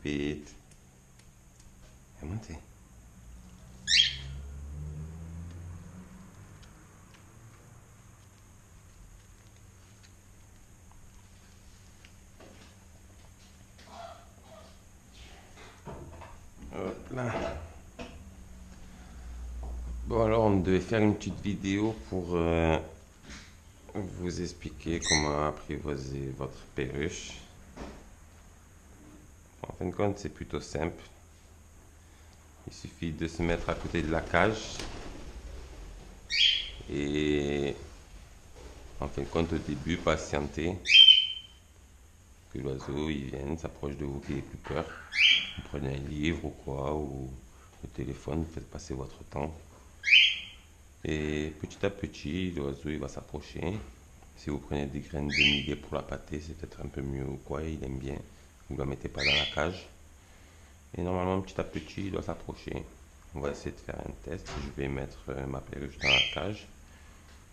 vite. Viens monter. Hop là. Bon, alors on devait faire une petite vidéo pour vous expliquer comment apprivoiser votre perruche. En fin de compte, c'est plutôt simple. Il suffit de se mettre à côté de la cage et en fin de compte, au début, patienter que l'oiseau il vienne, s'approche de vous, qu'il ait plus peur. Vous prenez un livre ou quoi, ou le téléphone, vous faites passer votre temps. Et petit à petit, l'oiseau il va s'approcher. Si vous prenez des graines de millet pour la pâter, c'est peut-être un peu mieux ou quoi, il aime bien. Vous ne la mettez pas dans la cage. Et normalement, petit à petit, il doit s'approcher. On va essayer de faire un test. Je vais mettre ma perruche dans la cage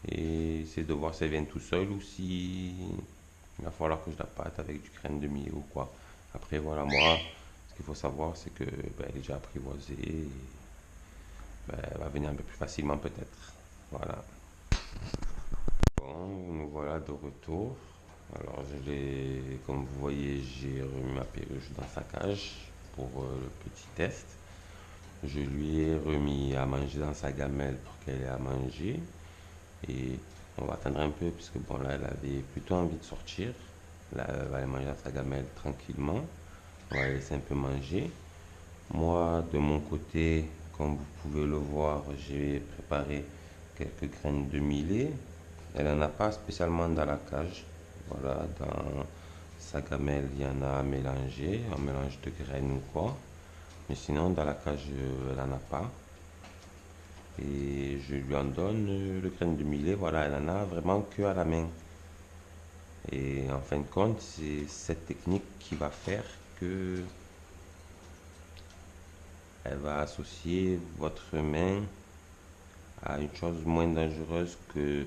et essayer de voir si elle vient tout seul ou si il va falloir que je la pâte avec du graine de millet ou quoi. Après, voilà, moi, ce qu'il faut savoir, c'est que elle est déjà apprivoisée. Et, elle va venir un peu plus facilement peut-être. Voilà. Bon, nous voilà de retour. Alors, comme vous voyez, j'ai remis ma perruche dans sa cage pour le petit test. Je lui ai remis à manger dans sa gamelle pour qu'elle ait à manger. Et on va attendre un peu, puisque bon, là, elle avait plutôt envie de sortir. Là, elle va aller manger dans sa gamelle tranquillement. On va la laisser un peu manger. Moi, de mon côté, comme vous pouvez le voir, j'ai préparé quelques graines de millet. Elle n'en a pas spécialement dans la cage. Voilà, dans sa gamelle, il y en a à mélanger, un mélange de graines ou quoi. Mais sinon, dans la cage, elle n'en a pas. Et je lui en donne le grain de millet. Voilà, elle en a vraiment que à la main. Et en fin de compte, c'est cette technique qui va faire que elle va associer votre main à une chose moins dangereuse que,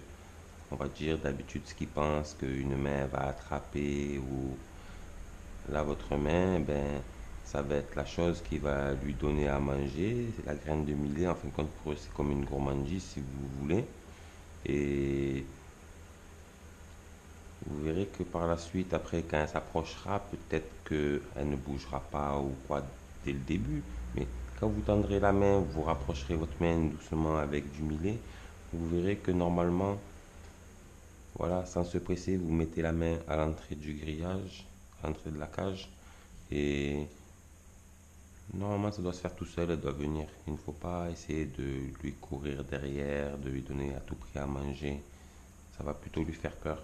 on va dire, d'habitude, ce qui pense qu'une main va attraper ou là, votre main, ben, ça va être la chose qui va lui donner à manger. C'est la graine de millet, en fin de compte, pour eux, c'est comme une gourmandise, si vous voulez. Et vous verrez que par la suite, après, quand elle s'approchera, peut-être qu'elle ne bougera pas ou quoi dès le début. Mais quand vous tendrez la main, vous rapprocherez votre main doucement avec du millet, vous verrez que normalement, voilà, sans se presser, vous mettez la main à l'entrée du grillage, à l'entrée de la cage. Et normalement, ça doit se faire tout seul, elle doit venir. Il ne faut pas essayer de lui courir derrière, de lui donner à tout prix à manger. Ça va plutôt lui faire peur.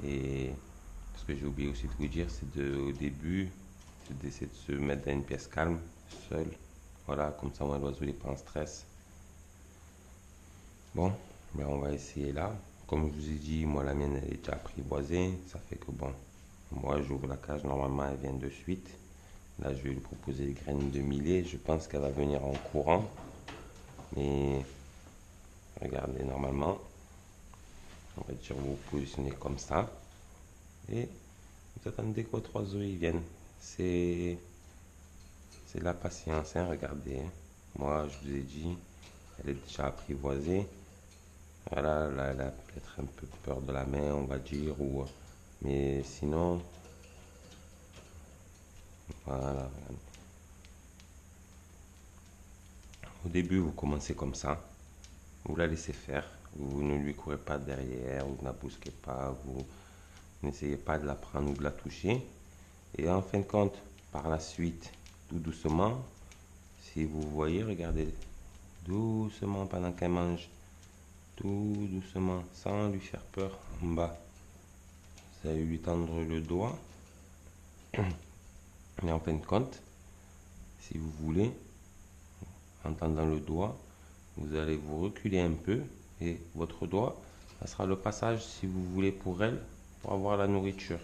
Et ce que j'ai oublié aussi de vous dire, c'est au début, c'est d'essayer de se mettre dans une pièce calme, seul. Voilà, comme ça, l'oiseau n'est pas en stress. Bon, ben on va essayer là. Comme je vous ai dit, moi, la mienne, elle est déjà apprivoisée. Ça fait que bon, moi, j'ouvre la cage, normalement, elle vient de suite. Là, je vais lui proposer des graines de millet. Je pense qu'elle va venir en courant. Mais regardez, normalement, on va dire vous positionnez comme ça. Et vous attendez que votre oiseau il vienne. C'est la patience, hein, regardez. Hein. Moi, je vous ai dit, elle est déjà apprivoisée. Voilà, là, elle a peut-être un peu peur de la main, on va dire. Mais sinon, voilà. Au début, vous commencez comme ça. Vous la laissez faire. Vous ne lui courez pas derrière, vous ne la bousquez pas, vous n'essayez pas de la prendre ou de la toucher. Et en fin de compte, par la suite, tout doucement, si vous voyez, regardez, doucement pendant qu'elle mange, tout doucement, sans lui faire peur en bas. Vous allez lui tendre le doigt. Et en fin de compte, si vous voulez, en tendant le doigt, vous allez vous reculer un peu et votre doigt, ça sera le passage, si vous voulez, pour elle, pour avoir la nourriture.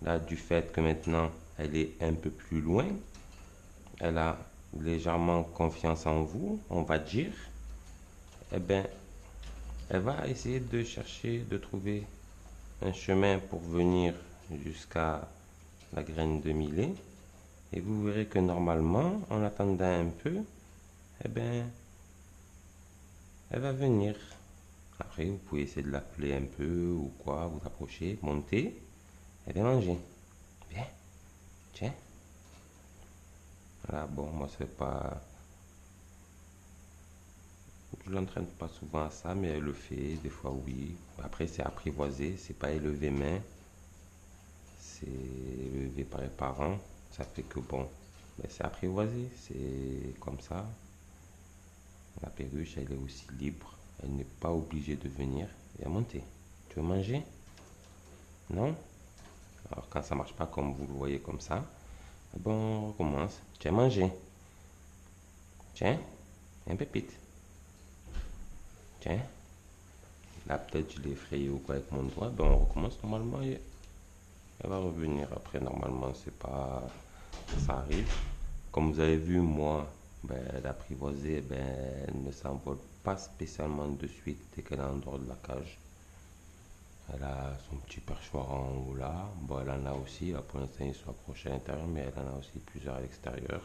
Là, du fait que maintenant, elle est un peu plus loin, elle a légèrement confiance en vous, on va dire, eh bien, elle va essayer de chercher, de trouver un chemin pour venir jusqu'à la graine de millet. Et vous verrez que normalement, en attendant un peu, eh ben, elle va venir. Après, vous pouvez essayer de l'appeler un peu ou quoi, vous approcher, monter, elle vient manger. Viens, tiens. Voilà, bon, moi, c'est pas. Je l'entraîne pas souvent à ça, mais elle le fait, des fois oui. Après, c'est apprivoisé, c'est pas élevé main, c'est élevé par les parents. Ça fait que bon, ben, c'est apprivoisé, c'est comme ça. La perruche, elle est aussi libre, elle n'est pas obligée de venir et à monter. Tu veux manger? Non? Alors, quand ça marche pas comme vous le voyez comme ça, bon, on recommence. Tiens, manger. Tiens, un pépite. Tiens. Là, peut-être je l'ai effrayé ou quoi avec mon doigt. Ben, on recommence normalement et elle va revenir. Après, normalement, c'est pas. Ça arrive. Comme vous avez vu, moi, ben, l'apprivoisée, ben, elle ne s'envole pas spécialement de suite dès qu'elle est en dehors de la cage. Elle a son petit perchoir en haut là. Bon, elle en a aussi. Là, pour l'instant, il se rapproche à l'intérieur, mais elle en a aussi plusieurs à l'extérieur.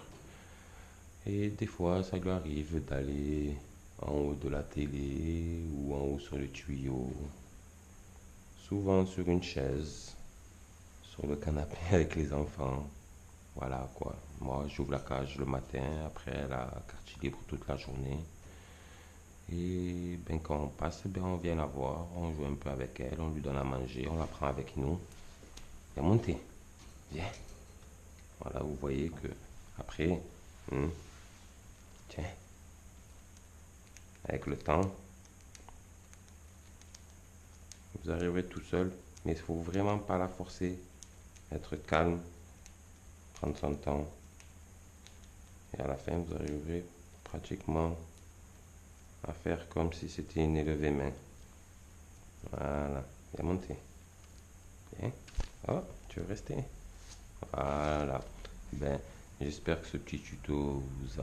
Et des fois, ça lui arrive d'aller en haut de la télé ou en haut sur le tuyau. Souvent sur une chaise, sur le canapé avec les enfants. Voilà quoi. Moi, j'ouvre la cage le matin, après elle a quartier libre toute la journée. Et ben, quand on passe, ben, on vient la voir, on joue un peu avec elle, on lui donne à manger, on la prend avec nous. Viens monter, viens. Voilà, vous voyez que après, tiens, avec le temps, vous arriverez tout seul, mais il ne faut vraiment pas la forcer. Être calme, prendre son temps. Et à la fin, vous arriverez pratiquement à faire comme si c'était une élevée main. Voilà, viens monter. Bien. Oh, tu veux rester? Voilà. Ben, j'espère que ce petit tuto vous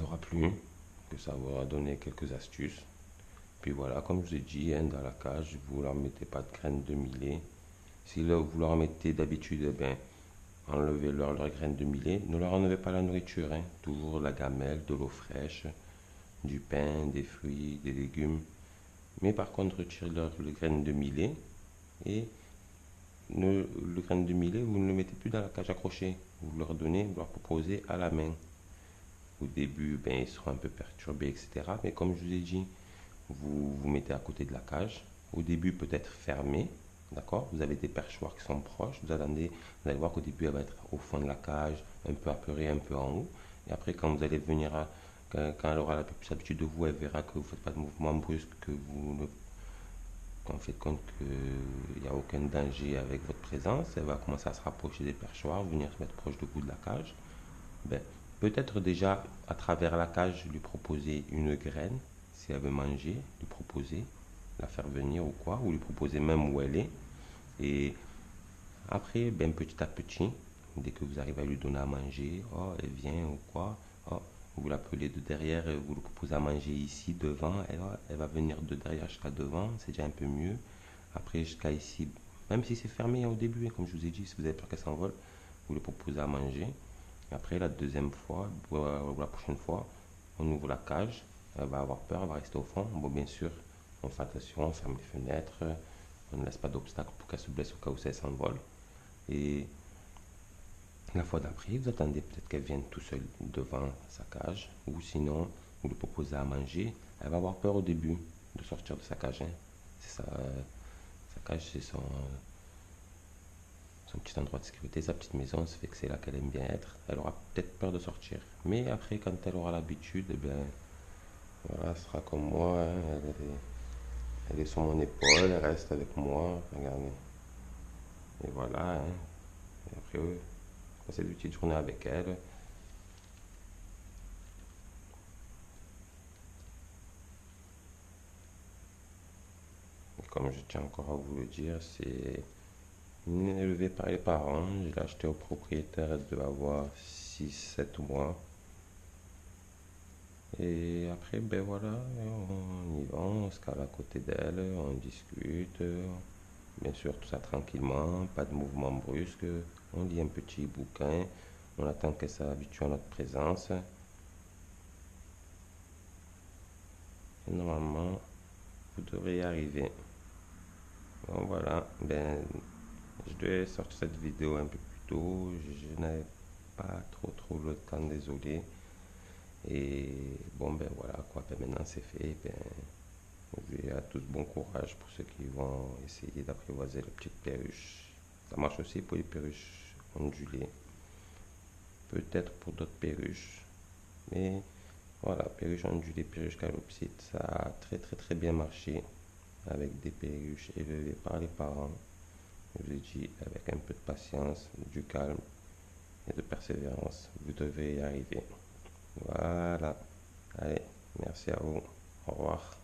aura plu, que ça vous aura donné quelques astuces. Puis voilà, comme je vous ai dit, hein, dans la cage, vous leur mettez pas de graines de millet. Si vous leur mettez d'habitude, eh ben, enlevez-leur leurs graines de millet. Ne leur enlevez pas la nourriture, hein. Toujours la gamelle, de l'eau fraîche, du pain, des fruits, des légumes. Mais par contre, retirez-leur les graines de millet et le grain de millet, vous ne le mettez plus dans la cage accrochée. Vous leur donnez, vous leur proposez à la main. Au début, ben, ils seront un peu perturbés, etc. Mais comme je vous ai dit, vous vous mettez à côté de la cage. Au début, peut-être fermé, d'accord? Vous avez des perchoirs qui sont proches. Vous attendez, vous allez voir qu'au début, elle va être au fond de la cage, un peu apeurée, un peu en haut. Et après, quand vous allez venir quand elle aura la plus habitude de vous, elle verra que vous ne faites pas de mouvement brusque, que vous ne quand vous faites compte qu'il n'y a aucun danger avec votre présence, elle va commencer à se rapprocher des perchoirs, venir se mettre proche du bout de la cage. Ben, peut-être déjà à travers la cage lui proposer une graine, si elle veut manger, lui proposer, la faire venir ou quoi, ou lui proposer même où elle est. Et après, ben, petit à petit, dès que vous arrivez à lui donner à manger, oh, elle vient ou quoi, oh, vous l'appelez de derrière, vous lui proposez à manger ici, devant, elle va venir de derrière jusqu'à devant, c'est déjà un peu mieux. Après, jusqu'à ici, même si c'est fermé au début, hein, comme je vous ai dit, si vous avez peur qu'elle s'envole, vous lui proposez à manger. Après, la deuxième fois, ou la prochaine fois, on ouvre la cage, elle va avoir peur, elle va rester au fond. Bon, bien sûr, on fait attention, on ferme les fenêtres, on ne laisse pas d'obstacle pour qu'elle se blesse au cas où ça s'envole. Et la fois d'après, vous attendez peut-être qu'elle vienne tout seule devant sa cage, ou sinon, vous lui proposez à manger. Elle va avoir peur au début de sortir de sa cage, hein. C'est sa cage, c'est son petit endroit de sécurité, sa petite maison, ça fait que c'est là qu'elle aime bien être. Elle aura peut-être peur de sortir. Mais après, quand elle aura l'habitude, eh bien, voilà, elle sera comme moi, hein. Elle est sur mon épaule, elle reste avec moi, regardez. Et voilà, hein. Et après, passer des petites journées avec elle. Et comme je tiens encore à vous le dire, c'est élevé par les parents. Je l'ai acheté au propriétaire, elle devait avoir 6 7 mois. Et après, ben voilà, on y va, on se cale à côté d'elle, on discute, Bien sûr, tout ça tranquillement, pas de mouvement brusque. On lit un petit bouquin, on attend qu'elle s'habitue à notre présence. Et normalement, vous devrez y arriver. Bon voilà, ben je devais sortir cette vidéo un peu plus tôt. Je n'avais pas trop le temps, désolé. Et bon ben voilà quoi, ben maintenant c'est fait. Ben, je vous dis à tous bon courage pour ceux qui vont essayer d'apprivoiser les petites perruches. Ça marche aussi pour les perruches ondulées. Peut-être pour d'autres perruches. Mais voilà, perruche ondulée, perruche calopsite, ça a très bien marché avec des perruches élevées par les parents. Je vous ai dit, avec un peu de patience, du calme et de persévérance, vous devez y arriver. Voilà. Allez, merci à vous. Au revoir.